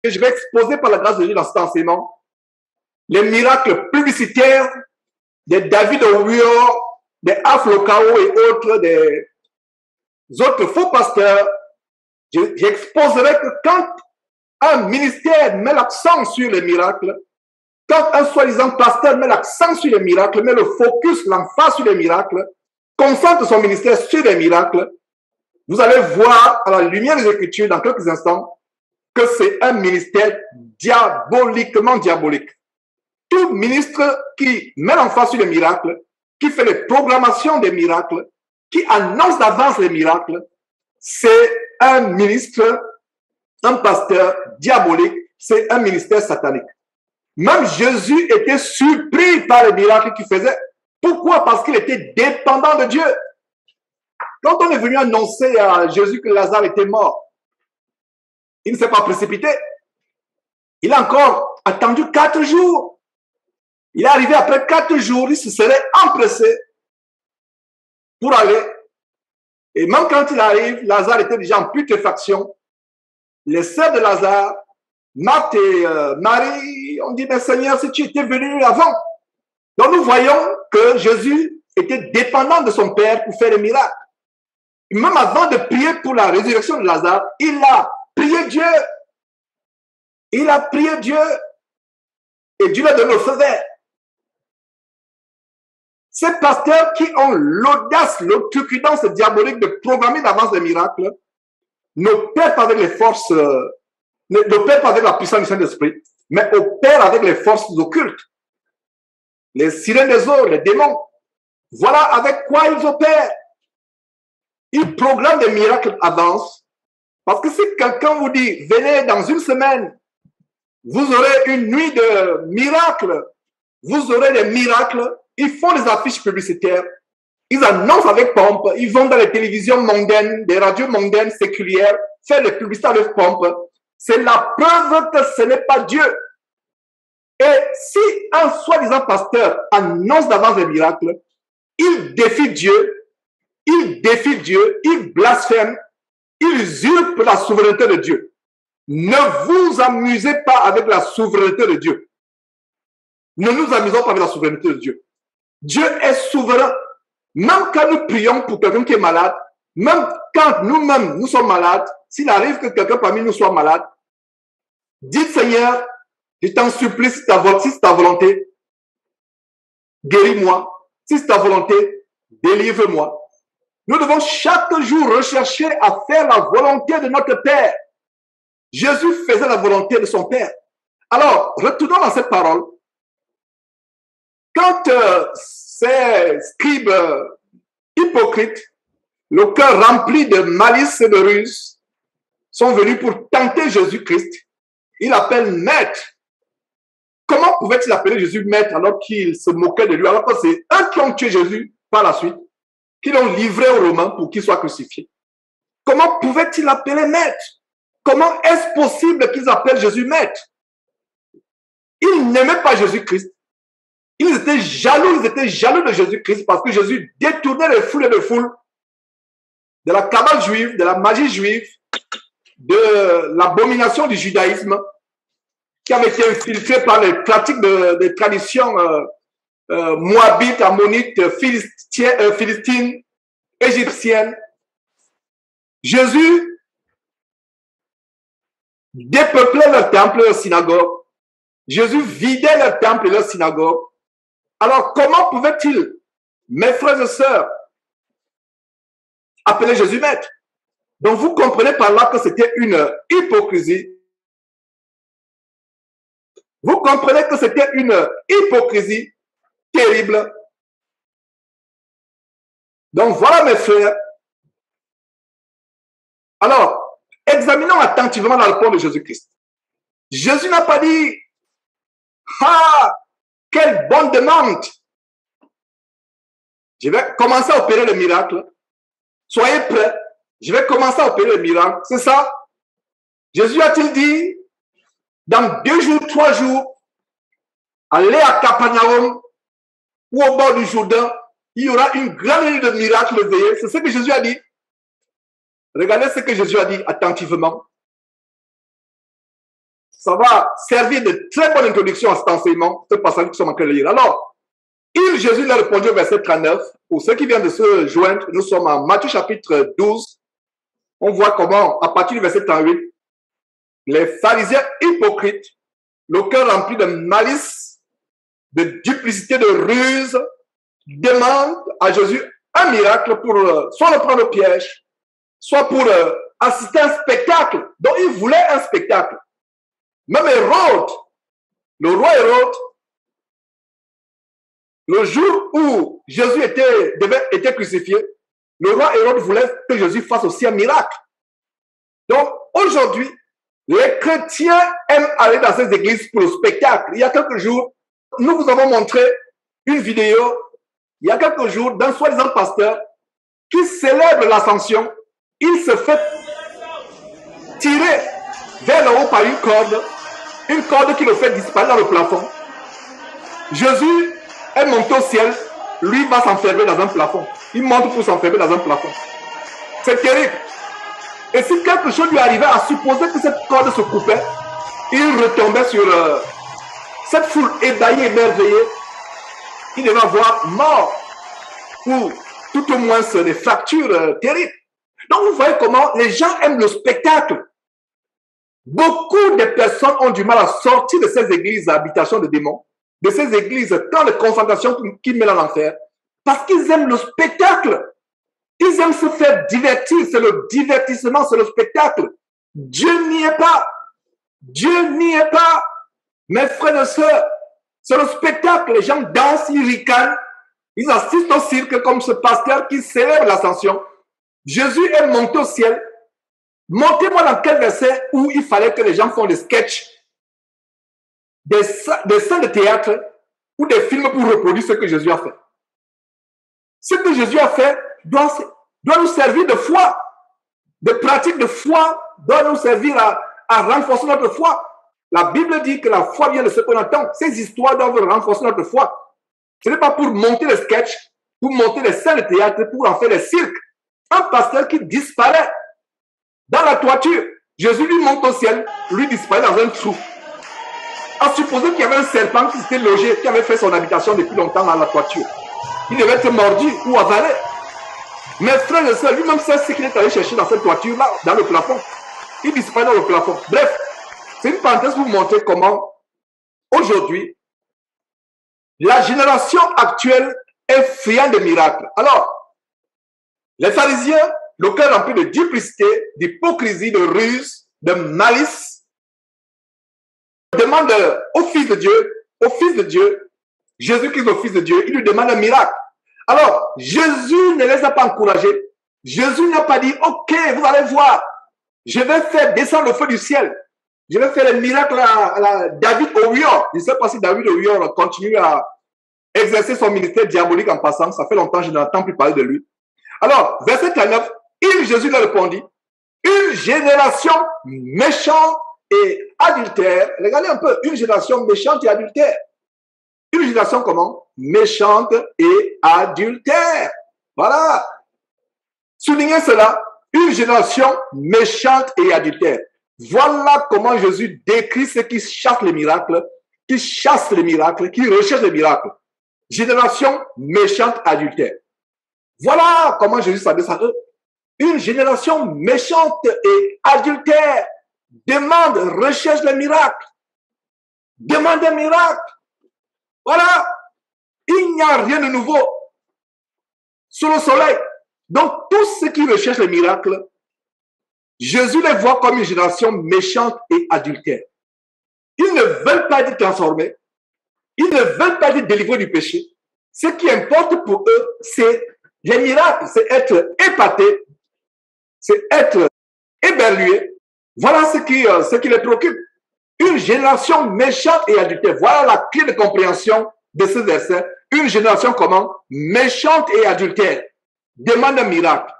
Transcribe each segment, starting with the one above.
que je vais exposer par la grâce de Dieu dans cet enseignement, les miracles publicitaires de David Owiyo, des Aflokao et autres, des autres faux pasteurs, j'exposerai que quand un ministère met l'accent sur les miracles, quand un soi-disant pasteur met l'accent sur les miracles, met le focus, l'emphase sur les miracles, concentre son ministère sur les miracles, vous allez voir à la lumière des Écritures dans quelques instants que c'est un ministère diaboliquement diabolique. Tout ministre qui met l'emphase sur les miracles, qui fait les programmations des miracles, qui annonce d'avance les miracles, c'est un ministre, un pasteur diabolique, c'est un ministère satanique. Même Jésus était surpris par les miracles qu'il faisait. Pourquoi? Parce qu'il était dépendant de Dieu. Quand on est venu annoncer à Jésus que Lazare était mort, il ne s'est pas précipité. Il a encore attendu 4 jours. Il est arrivé après 4 jours, il se serait empressé pour aller. Et même quand il arrive, Lazare était déjà en putréfaction. Les sœurs de Lazare, Marthe et Marie, ont dit, mais Seigneur, si tu étais venu avant. Donc nous voyons que Jésus était dépendant de son Père pour faire les miracles. Et même avant de prier pour la résurrection de Lazare, il a prié Dieu. Il a prié Dieu. Et Dieu lui a donné le feu vert. Ces pasteurs qui ont l'audace, l'outrecuidance diabolique de programmer d'avance des miracles, n'opèrent pas avec les forces, n'opèrent pas avec la puissance du Saint-Esprit, mais opèrent avec les forces occultes. Les sirènes des eaux, les démons. Voilà avec quoi ils opèrent. Ils programment des miracles d'avance. Parce que si quelqu'un vous dit, venez dans une semaine, vous aurez une nuit de miracles, vous aurez des miracles, ils font des affiches publicitaires, ils annoncent avec pompe, ils vont dans les télévisions mondaines, des radios mondaines, séculières, faire des publicités avec pompe. C'est la preuve que ce n'est pas Dieu. Et si un soi-disant pasteur annonce d'avance des miracles, il défie Dieu, il blasphème, il usurpe la souveraineté de Dieu. Ne vous amusez pas avec la souveraineté de Dieu. Ne nous amusons pas avec la souveraineté de Dieu. Dieu est souverain. Même quand nous prions pour quelqu'un qui est malade, même quand nous-mêmes nous sommes malades, s'il arrive que quelqu'un parmi nous soit malade, dites Seigneur, je t'en supplie, si c'est ta volonté, guéris-moi. Si c'est ta volonté, délivre-moi. Nous devons chaque jour rechercher à faire la volonté de notre Père. Jésus faisait la volonté de son Père. Alors, retournons dans cette parole. Quand ces scribes hypocrites, le cœur rempli de malice et de ruse, sont venus pour tenter Jésus-Christ, il appelle maître. Comment pouvait-il appeler Jésus maître alors qu'il se moquait de lui, alors que c'est eux qui ont tué Jésus par la suite, qui l'ont livré aux Romains pour qu'il soit crucifié? Comment pouvait-il l'appeler maître? Comment est-ce possible qu'ils appellent Jésus maître? Ils n'aimaient pas Jésus-Christ. Ils étaient jaloux de Jésus-Christ parce que Jésus détournait les foules et les foules de la cabale juive, de la magie juive, de l'abomination du judaïsme qui avait été infiltré par les pratiques des traditions moabites, ammonites, philistines, égyptiennes. Jésus dépeuplait leur temple et leur synagogue. Jésus vidait leur temple et leur synagogue. Alors, comment pouvait-il, mes frères et sœurs, appeler Jésus maître? Donc, vous comprenez par là que c'était une hypocrisie. Vous comprenez que c'était une hypocrisie terrible. Donc, voilà, mes frères. Alors, examinons attentivement la réponse de Jésus-Christ. Jésus n'a pas dit, ah, quelle bonne demande! Je vais commencer à opérer le miracle. Soyez prêts. Je vais commencer à opérer le miracle. C'est ça? Jésus a-t-il dit, dans 2 jours, 3 jours, allez à Capernaum ou au bord du Jourdain, il y aura une grande nuit de miracles veillés. C'est ce que Jésus a dit. Regardez ce que Jésus a dit attentivement. ça va servir de très bonne introduction à cet enseignement, ce passage que nous sommes en train de lire. Alors, Jésus lui a répondu au verset 39. Pour ceux qui viennent de se joindre, nous sommes en Matthieu chapitre 12. On voit comment, à partir du verset 38, les pharisiens hypocrites, le cœur rempli de malice, de duplicité, de ruse, demandent à Jésus un miracle pour soit le prendre au piège, soit pour assister à un spectacle. Donc, ils voulaient un spectacle. Même Hérode, le roi Hérode, le jour où Jésus était crucifié, le roi Hérode voulait que Jésus fasse aussi un miracle. Donc, aujourd'hui, les chrétiens aiment aller dans ces églises pour le spectacle. Il y a quelques jours, nous vous avons montré une vidéo, il y a quelques jours, d'un soi-disant pasteur qui célèbre l'ascension. Il se fait tirer vers le haut par une corde qui le fait disparaître dans le plafond. Jésus est monté au ciel, lui va s'enfermer dans un plafond. Il monte pour s'enfermer dans un plafond. C'est terrible. Et si quelque chose lui arrivait, à supposer que cette corde se coupait, il retombait sur cette foule ébahie, émerveillée. Il devait avoir mort ou tout au moins des fractures terribles. Donc vous voyez comment les gens aiment le spectacle. Beaucoup de personnes ont du mal à sortir de ces églises à habitation de démons, de ces églises, tant de concentration qui mènent à l'enfer, parce qu'ils aiment le spectacle. Ils aiment se faire divertir, c'est le divertissement, c'est le spectacle. Dieu n'y est pas. Dieu n'y est pas. Mes frères et sœurs, c'est le spectacle. Les gens dansent, ils ricanent, ils assistent au cirque comme ce pasteur qui célèbre l'ascension. Jésus est monté au ciel. Montez-moi dans quel verset où il fallait que les gens font des sketchs, des scènes de théâtre ou des films pour reproduire ce que Jésus a fait. Ce que Jésus a fait doit nous servir de foi, de pratique de foi, doit nous servir à renforcer notre foi. La Bible dit que la foi vient de ce qu'on entend. Ces histoires doivent renforcer notre foi. Ce n'est pas pour monter des sketchs, pour monter des scènes de théâtre, pour en faire des cirques. Un pasteur qui disparaît dans la toiture. Jésus lui monte au ciel, lui disparaît dans un trou. À supposer qu'il y avait un serpent qui s'était logé, qui avait fait son habitation depuis longtemps dans la toiture. Il devait être mordu ou avalé. Mes frères et sœurs, lui-même sait ce qu'il est allé chercher dans cette toiture-là, dans le plafond. Il disparaît dans le plafond. Bref, c'est une parenthèse pour vous montrer comment, aujourd'hui, la génération actuelle est friande de miracles. Alors, les pharisiens, le cœur rempli de duplicité, d'hypocrisie, de ruse, de malice, demandent au Fils de Dieu, Jésus-Christ, le Fils de Dieu, il lui demande un miracle. Alors, Jésus ne les a pas encouragés. Jésus n'a pas dit, ok, vous allez voir, je vais faire descendre le feu du ciel. Je vais faire le miracle à David Orior. Je ne sais pas si David Orior continue à exercer son ministère diabolique en passant. Ça fait longtemps que je n'entends plus parler de lui. Alors, verset 39, Jésus leur répondit, une génération méchante et adultère. Regardez un peu, une génération méchante et adultère. Une génération comment? Méchante et adultère. Voilà. Soulignez cela. Une génération méchante et adultère. Voilà comment Jésus décrit ceux qui chassent les miracles, qui chassent les miracles, qui recherchent les miracles. Génération méchante et adultère. Voilà comment Jésus s'adresse à eux. Une génération méchante et adultère demande, recherche les miracles. Demande un miracle. Voilà. Il n'y a rien de nouveau sous le soleil. Donc, tous ceux qui recherchent les miracles, Jésus les voit comme une génération méchante et adultère. Ils ne veulent pas être transformés. Ils ne veulent pas être délivrés du péché. Ce qui importe pour eux, c'est les miracles, c'est être épaté, c'est être éberlué. Voilà ce qui les préoccupe. Une génération méchante et adultère. Voilà la clé de compréhension de ce verset. Une génération comment? Méchante et adultère. Demande un miracle.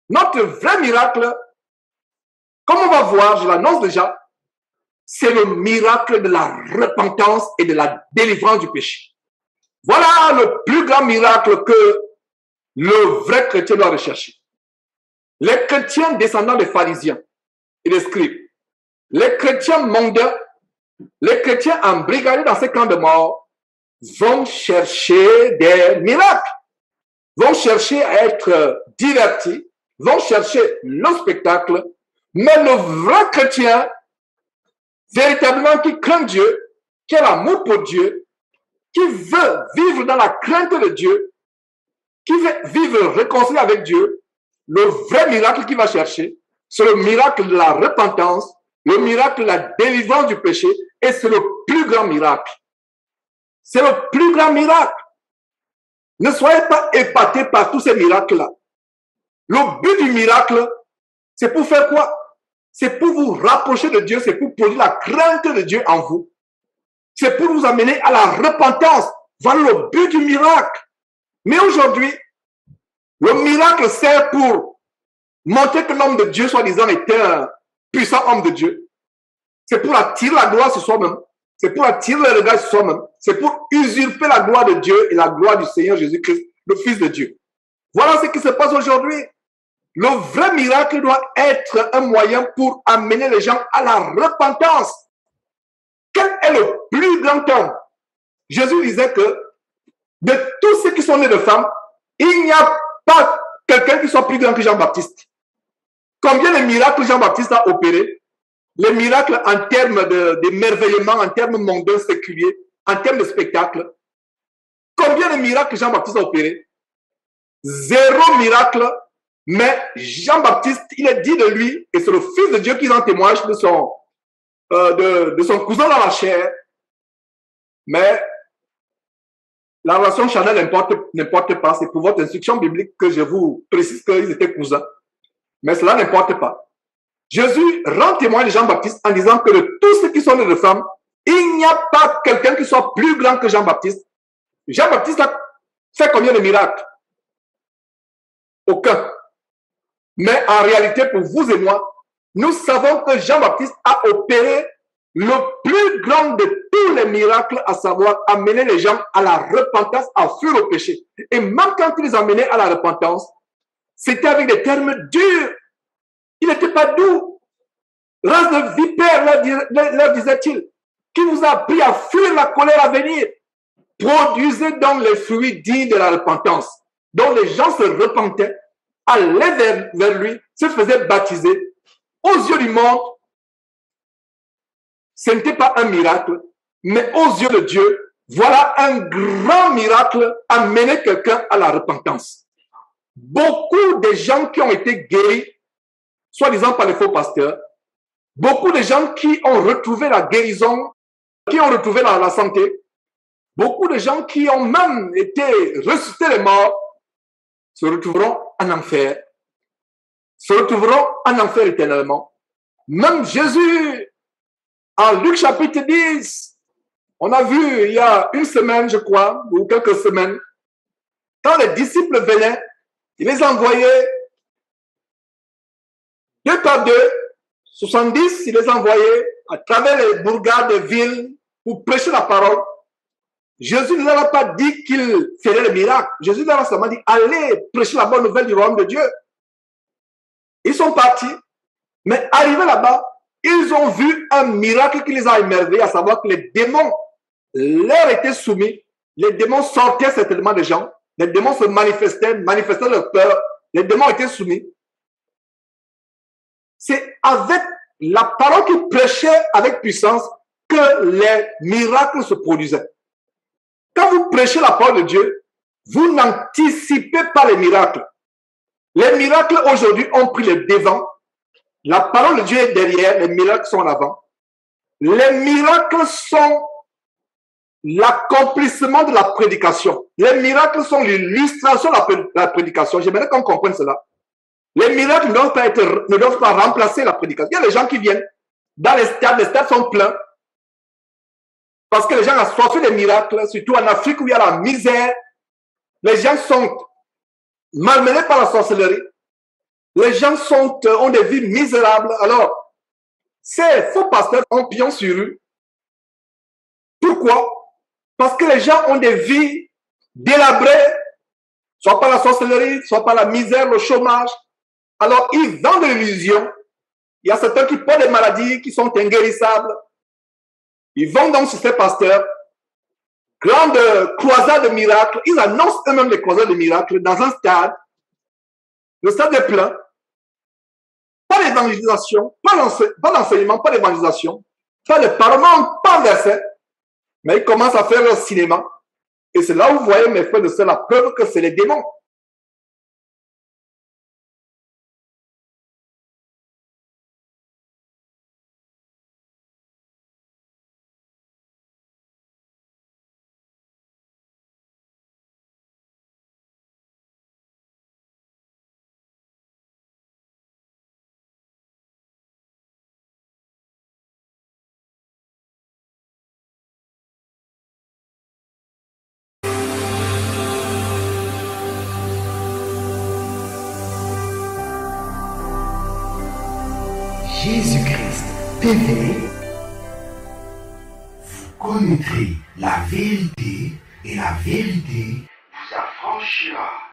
Notre vrai miracle, comme on va voir, je l'annonce déjà, c'est le miracle de la repentance et de la délivrance du péché. Voilà le plus grand miracle que le vrai chrétien doit rechercher. Les chrétiens descendants des pharisiens et des scribes, Les chrétiens mondains, les chrétiens embrigadés dans ces camps de mort vont chercher des miracles, vont chercher à être divertis, vont chercher le spectacle, mais le vrai chrétien, véritablement qui craint Dieu, qui a l'amour pour Dieu, qui veut vivre dans la crainte de Dieu, qui veut vivre réconcilié avec Dieu, le vrai miracle qu'il va chercher, c'est le miracle de la repentance, le miracle de la délivrance du péché, et c'est le plus grand miracle. C'est le plus grand miracle. Ne soyez pas épatés par tous ces miracles-là. Le but du miracle, c'est pour faire quoi? C'est pour vous rapprocher de Dieu, c'est pour produire la crainte de Dieu en vous. C'est pour vous amener à la repentance. Voilà le but du miracle. Mais aujourd'hui, le miracle sert pour montrer que l'homme de Dieu, soi-disant, était un puissant homme de Dieu. C'est pour attirer la gloire sur soi-même. C'est pour attirer le regard sur soi-même. C'est pour usurper la gloire de Dieu et la gloire du Seigneur Jésus-Christ, le Fils de Dieu. Voilà ce qui se passe aujourd'hui. Le vrai miracle doit être un moyen pour amener les gens à la repentance. Quel est le plus grand homme? Jésus disait que de tous ceux qui sont nés de femmes, il n'y a pas quelqu'un qui soit plus grand que Jean-Baptiste. Combien de miracles Jean-Baptiste a opéré? Les miracles en termes d'émerveillement, en termes mondains séculiers, en termes de spectacle. Combien de miracles Jean-Baptiste a opéré? Zéro miracle, mais Jean-Baptiste, il est dit de lui, et c'est le Fils de Dieu qui en témoigne de son cousin dans la chair. Mais la relation charnelle n'importe pas. C'est pour votre instruction biblique que je vous précise qu'ils étaient cousins. Mais cela n'importe pas. Jésus rend témoin de Jean-Baptiste en disant que de tous ceux qui sont nés de femmes, il n'y a pas quelqu'un qui soit plus grand que Jean-Baptiste. Jean-Baptiste a fait combien de miracles? Aucun. Mais en réalité, pour vous et moi, nous savons que Jean-Baptiste a opéré le plus grand de tous les miracles, à savoir amener les gens à la repentance, à fuir le péché. Et même quand il les amenait à la repentance, c'était avec des termes durs. Il n'était pas doux. Race de vipère, leur disait-il, qui vous a appris à fuir la colère à venir. Produisez donc les fruits dignes de la repentance. Donc les gens se repentaient, allaient vers lui, se faisaient baptiser. Aux yeux du monde, ce n'était pas un miracle, mais aux yeux de Dieu, voilà un grand miracle, amener quelqu'un à la repentance. Beaucoup de gens qui ont été guéris, soi-disant par les faux pasteurs, beaucoup de gens qui ont retrouvé la guérison, qui ont retrouvé la santé, beaucoup de gens qui ont même été ressuscités les morts, se retrouveront en enfer, se retrouveront en enfer éternellement. Même Jésus, en Luc chapitre 10, on a vu il y a une semaine, je crois, ou quelques semaines, quand les disciples venaient, il les envoyait 2 par 2, 70, il les envoyait à travers les bourgades des villes pour prêcher la parole. Jésus ne leur a pas dit qu'il ferait le miracle. Jésus leur a seulement dit, allez prêcher la bonne nouvelle du royaume de Dieu. Ils sont partis, mais arrivés là-bas, ils ont vu un miracle qui les a émerveillés, à savoir que les démons leur étaient soumis. Les démons sortaient certainement des gens. Les démons se manifestaient leur peur. Les démons étaient soumis. C'est avec la parole qu'ils prêchaient avec puissance que les miracles se produisaient. Quand vous prêchez la parole de Dieu, vous n'anticipez pas les miracles. Les miracles aujourd'hui ont pris le devant. La parole de Dieu est derrière, les miracles sont en avant. Les miracles sont l'accomplissement de la prédication. Les miracles sont l'illustration de la prédication. J'aimerais qu'on comprenne cela. Les miracles ne doivent pas remplacer la prédication. Il y a des gens qui viennent dans les stades sont pleins. Parce que les gens ont assoiffé des miracles, surtout en Afrique où il y a la misère. Les gens sont malmenés par la sorcellerie. Les gens ont des vies misérables. Alors, ces faux pasteurs ont pion sur eux. Pourquoi? Parce que les gens ont des vies délabrées, soit par la sorcellerie, soit par la misère, le chômage. Alors, ils vendent l'illusion Il y a certains qui portent des maladies qui sont inguérissables. Ils vont donc sur ces pasteurs. Grande croisade de miracles. Ils annoncent eux-mêmes les croisades de miracles dans un stade. Le stade est plein. Pas d'évangélisation, pas d'enseignement, pas d'évangélisation, pas de parlement, pas de verset. Mais ils commencent à faire leur cinéma. Et c'est là où vous voyez, mes frères de sœurs, la preuve que c'est les démons. Jésus-Christ TV, vous connaîtrez la vérité et la vérité vous affranchira.